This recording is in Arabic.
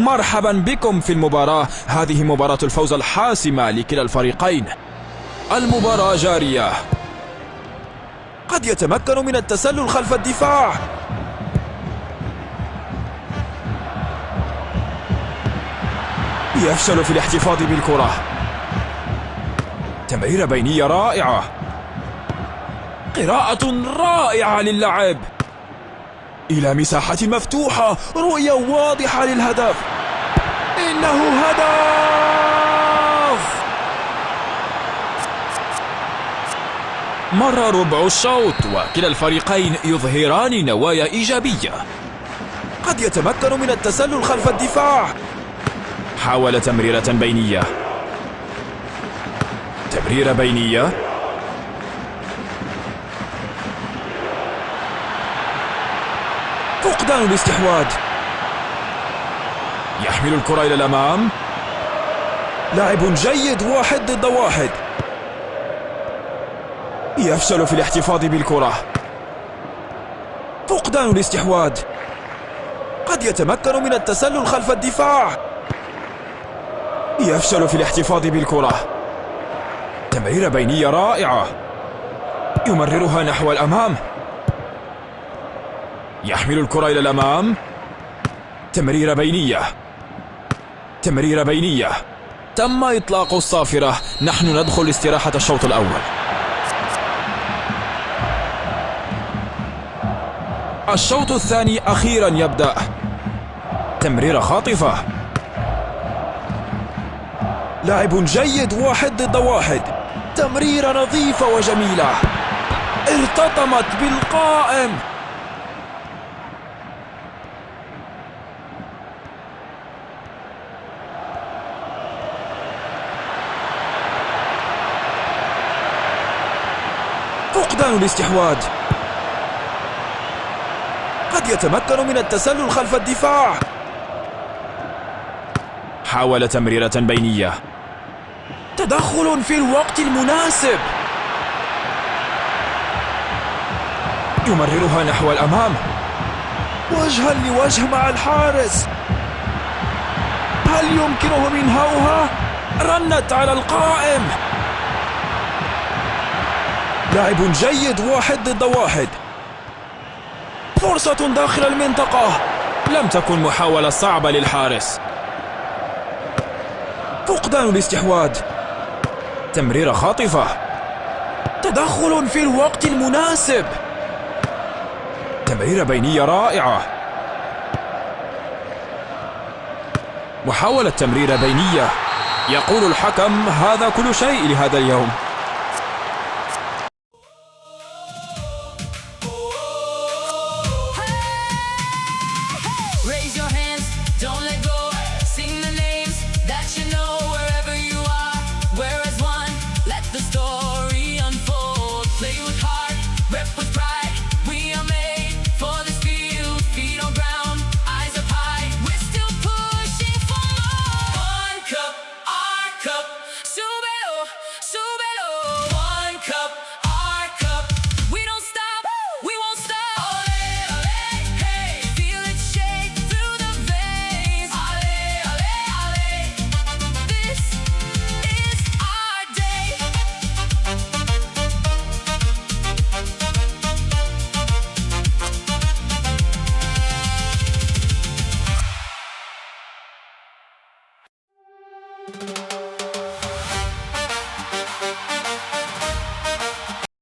مرحبا بكم في المباراة. هذه مباراة الفوز الحاسمة لكلا الفريقين. المباراة جارية. قد يتمكن من التسلل خلف الدفاع. يفشل في الاحتفاظ بالكرة. تمريرة بينية رائعة. قراءة رائعة للعب إلى مساحة مفتوحة. رؤية واضحة للهدف. إنه هدف. مر ربع الشوط وكلا الفريقين يظهران نوايا إيجابية. قد يتمكن من التسلل خلف الدفاع. حاول تمريرة بينية. تمريرة بينية. فقدان الاستحواذ. يحمل الكرة إلى الأمام. لاعب جيد، 1 ضد 1. يفشل في الاحتفاظ بالكرة. فقدان الاستحواذ. قد يتمكن من التسلل خلف الدفاع. يفشل في الاحتفاظ بالكرة. تمريرة بينية رائعة. يمررها نحو الأمام. يحمل الكرة إلى الأمام. تمريرة بينية. تمريرة بينية. تم إطلاق الصافرة. نحن ندخل استراحة الشوط الأول. الشوط الثاني أخيرا يبدأ. تمريرة خاطفة. لاعب جيد، 1 ضد 1. تمريرة نظيفة وجميلة. ارتطمت بالقائم. فقدان الاستحواذ. قد يتمكن من التسلل خلف الدفاع. حاول تمريرة بينية. تدخل في الوقت المناسب. يمررها نحو الأمام. وجها لوجه مع الحارس. هل يمكنه إنهاؤها؟ رنت على القائم. لاعب جيد، 1 ضد 1. فرصة داخل المنطقة. لم تكن محاولة صعبة للحارس. فقدان الاستحواذ. تمريرة خاطفة. تدخل في الوقت المناسب. تمريرة بينية رائعة. محاولة تمريرة بينية. يقول الحكم هذا كل شيء لهذا اليوم. Raise your hands, don't let go. Sing the names that you know wherever you are. We're as one, let the story unfold. Play with heart, rep with pride. We are made for this field. Feet on ground, eyes up high. We're still pushing for more. One cup, our cup. Subelo, subelo. One cup, our cup. We don't stop, we won't stop. Ole, ole, hey. Feel it shake through the veins. Ale, ale, ale. This is our day.